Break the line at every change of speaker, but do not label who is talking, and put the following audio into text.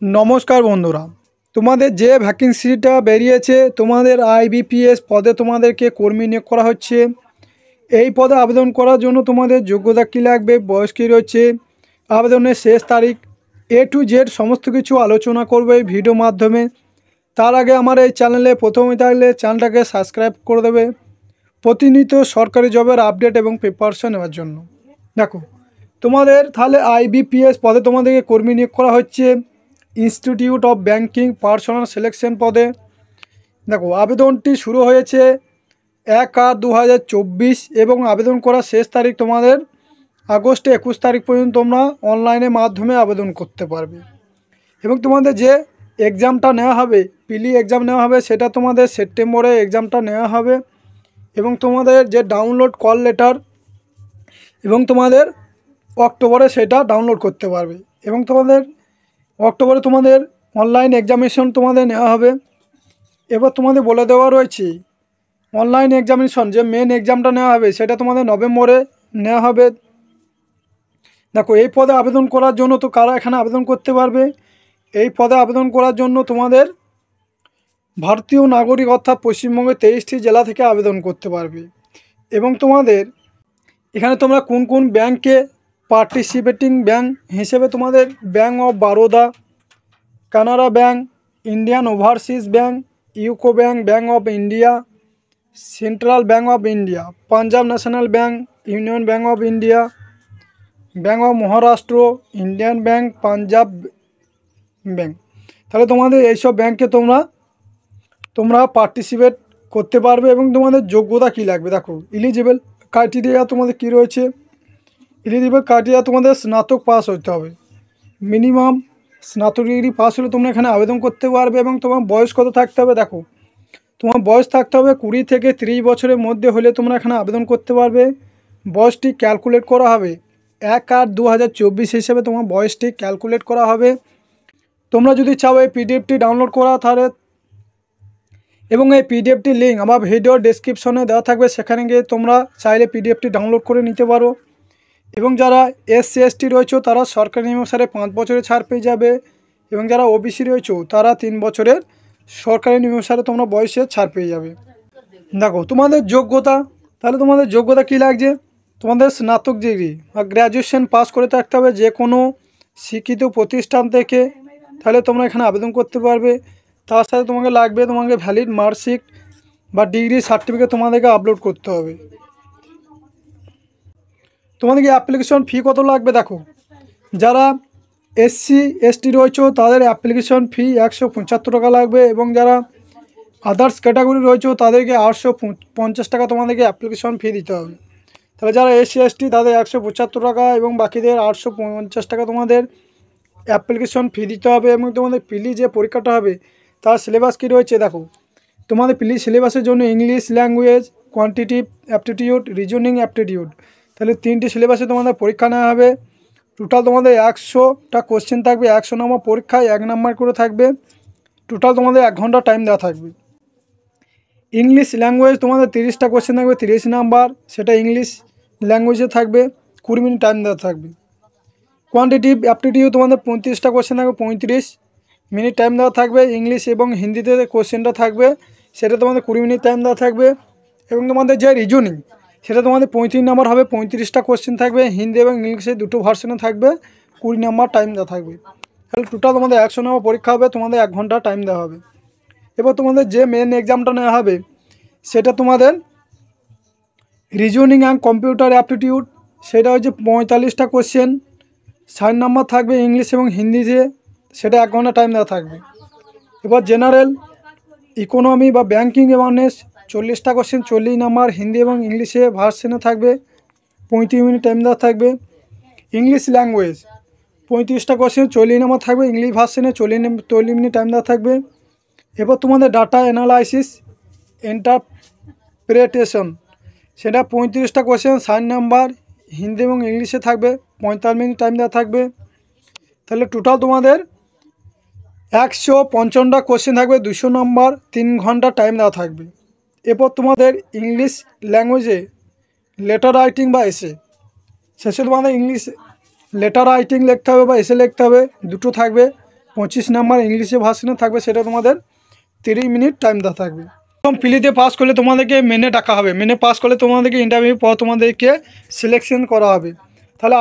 नमस्कार बंधुरा तुम्हारे जे भैकेंसिटा बेरिয়েছে तुम्हारे आईबीपीएस पदे तुम्हादेরকে কর্মী নিয়োগ করা হচ্ছে। এই পদে আবেদন করার জন্য তোমাদের যোগ্যতা কী লাগবে, বয়স কী রয়েছে, আবেদনের শেষ তারিখ, এ টু জেড সমস্ত কিছু আলোচনা করবে এই ভিডিও মাধ্যমে। তার আগে আমার এই চ্যানেলে প্রথমে থাকলে চ্যানেলটাকে সাবস্ক্রাইব করে দেবে প্রতিনিয়ত সরকারি জবের আপডেট এবং প্রিপারেশন নেওয়ার জন্য। দেখো তোমাদের তাহলে আইবিপিএস পদে তোমাদেরকে কর্মী নিয়োগ করা হচ্ছে institute of banking personal selection পদে। দেখো আবেদনটি শুরু হয়েছে 1/8/2024 এবং আবেদন করার শেষ তারিখ তোমাদের আগস্টে 21 তারিখ পর্যন্ত তোমরা অনলাইনের মাধ্যমে আবেদন করতে পারবে। এবং তোমাদের যে এক্সামটা নেওয়া হবে, পিলি এক্সাম নেওয়া হবে, সেটা তোমাদের সেপ্টেম্বরে এক্সামটা নেওয়া হবে। এবং তোমাদের যে ডাউনলোড কল লেটার এবং তোমাদের অক্টোবরে সেটা ডাউনলোড করতে পারবে। এবং তোমাদের অক্টোবরে তোমাদের অনলাইন এক্সামিনেশন তোমাদের নেওয়া হবে। এবার তোমাদের বলে দেওয়া রয়েছে অনলাইন এক্সামিনেশন যে মেন এক্সামটা নেওয়া হবে সেটা তোমাদের নভেম্বরে নেওয়া হবে। দেখো এই পদে আবেদন করার জন্য তো কারা এখানে আবেদন করতে পারবে, এই পদে আবেদন করার জন্য তোমাদের ভারতীয় নাগরিক অর্থাৎ পশ্চিমবঙ্গের 23টি জেলা থেকে আবেদন করতে পারবে। এবং তোমাদের এখানে তোমরা কোন কোন ব্যাংকে পার্টিসিপেটিং ব্যাংক হিসেবে তোমাদের Bank of Baroda, Canara Bank, Indian Overseas Bank, UCO Bank, Bank of India, Central Bank of India, Punjab National Bank, Union Bank of India, Bank of Maharashtra, Indian Bank, Punjab Bank, তাহলে তোমাদের এইসব ব্যাঙ্কে তোমরা পার্টিসিপেট করতে পারবে। এবং তোমাদের যোগ্যতা কী লাগবে, দেখো এলিজিবল ক্রাইটেরিয়া তোমাদের কী রয়েছে। এলিজিবল ক্রাইটেরিয়া তোমাদের স্নাতক পাস হতে হবে, মিনিমাম স্নাতক ডিগ্রি পাস হলে তোমরা এখানে আবেদন করতে পারবে। এবং তোমার বয়স কত থাকতে হবে, দেখো তোমার বয়স থাকতে হবে 20 থেকে 30 বছরের মধ্যে হলে তোমরা এখানে আবেদন করতে পারবে। বয়সটি ক্যালকুলেট করা হবে 1/8/2024 হিসেবে তোমার বয়সটি ক্যালকুলেট করা হবে। তোমরা যদি চাও এই পিডিএফটি ডাউনলোড করা তাহলে, এবং এই পিডিএফটি লিঙ্ক আমার ভিডিও ডেসক্রিপশনে দেওয়া থাকবে, সেখানে গিয়ে তোমরা চাইলে পিডিএফটি ডাউনলোড করে নিতে পারো। এবং যারা SC ST রয়েছে তারা সরকারি নিয়মানুসারে 5 বছরের ছাড় পেয়ে যাবে। এবং যারা ওবিসি রয়েছে তারা 3 বছরের সরকারি নিয়মানুসারে তোমরা বয়সে ছাড় পেয়ে যাবে। দেখো তোমাদের যোগ্যতা, তাহলে তোমাদের যোগ্যতা কী লাগছে, তোমাদের স্নাতক ডিগ্রি বা গ্র্যাজুয়েশন পাস করে থাকতে হবে যে কোনো শিক্ষিত প্রতিষ্ঠান থেকে, তাহলে তোমরা এখানে আবেদন করতে পারবে। তার সাথে তোমাকে লাগবে তোমাকে ভ্যালিড মার্কশিট বা ডিগ্রি সার্টিফিকেট তোমাদেরকে আপলোড করতে হবে। তোমাদেরকে অ্যাপ্লিকেশন ফি কত লাগবে, দেখো যারা SC ST রয়েছে তাদের অ্যাপ্লিকেশন ফি 175 টাকা লাগবে। এবং যারা আদার্স ক্যাটাগরি রয়েছে তাদেরকে 850 টাকা তোমাদেরকে অ্যাপ্লিকেশন ফি দিতে হবে। তাহলে যারা SC ST তাদের 175 টাকা এবং বাকিদের 850 টাকা তোমাদের অ্যাপ্লিকেশন ফি দিতে হবে। এবং তোমাদের পিলি যে পরীক্ষাটা হবে তার সিলেবাস কী রয়েছে, দেখো তোমাদের পিলি সিলেবাসের জন্য English language, quantitative aptitude, reasoning aptitude, তাহলে 3টি সিলেবাসে তোমাদের পরীক্ষা নেওয়া হবে। টোটাল তোমাদের 100টা কোশ্চেন থাকবে, 100 নম্বর পরীক্ষায় 1 নম্বর করে থাকবে। টোটাল তোমাদের 1 ঘন্টা টাইম দেওয়া থাকবে। ইংলিশ ল্যাঙ্গুয়েজ তোমাদের 30টা কোশ্চেন থাকবে, 30 নাম্বার, সেটা ইংলিশ ল্যাঙ্গুয়েজে থাকবে, 20 মিনিট টাইম দেওয়া থাকবে। কোয়ান্টিটিভ অ্যাপটিটিউড তোমাদের 35টা কোশ্চেন থাকবে, 35 মিনিট টাইম দেওয়া থাকবে। ইংলিশ এবং হিন্দিতে কোশ্চেনটা থাকবে, সেটা তোমাদের 20 মিনিট টাইম দেওয়া থাকবে। এবং তোমাদের যে রিজনিং সেটা তোমাদের 35 নাম্বার হবে, 35টা কোশ্চেন থাকবে, হিন্দি এবং ইংলিশে দুটো ভার্সনে থাকবে, 20 নাম্বার টাইম দেওয়া থাকবে। তাহলে টোটাল তোমাদের 100 নম্বর পরীক্ষা হবে, তোমাদের 1 ঘন্টা টাইম দেওয়া হবে। এবার তোমাদের যে মেন এক্সামটা নেওয়া হবে সেটা তোমাদের রিজনিং অ্যান্ড কম্পিউটার অ্যাপটিটিউড, সেটা হচ্ছে 45টা কোশ্চেন, 60 নাম্বার থাকবে ইংলিশ এবং হিন্দিতে, সেটা 1 ঘন্টা টাইম দেওয়া থাকবে। এবার জেনারেল ইকোনমি বা ব্যাঙ্কিং অ্যাওয়ারনেস 40টা কোশ্চেন, 40 নাম্বার, হিন্দি এবং ইংলিশে ভার্সনে থাকবে, 35 মিনিট টাইম দেওয়া থাকবে। ইংলিশ ল্যাঙ্গুয়েজ 35টা কোশ্চেন, 40 নাম্বার থাকবে, ইংলিশ ভার্সনে 40 মিনিট টাইম দেওয়া থাকবে। এবার তোমাদের ডাটা অ্যানালাইসিস ইন্টারপ্রেটেশন, সেটা 35টা কোশ্চেন, 60 নাম্বার, হিন্দি এবং ইংলিশে থাকবে, 45 মিনিট টাইম দেওয়া থাকবে। তাহলে টোটাল তোমাদের 155টা কোশ্চেন থাকবে, 200 নম্বর, 3 ঘন্টা টাইম দেওয়া থাকবে। এরপর তোমাদের ইংলিশ ল্যাঙ্গুয়েজে লেটার রাইটিং বা এসে, শেষে তোমাদের ইংলিশ লেটার রাইটিং লিখতে হবে বা এসে লিখতে হবে, দুটো থাকবে। 25 নাম্বার ইংলিশে ভার্সনে থাকবে, সেটা তোমাদের 30 মিনিট টাইম দেওয়া থাকবে। এবং প্রিলিতে পাস করলে তোমাদেরকে মেনে ডাকা হবে, মেনে পাস করলে তোমাদেরকে ইন্টারভিউ পর তোমাদেরকে সিলেকশন করা হবে। তাহলে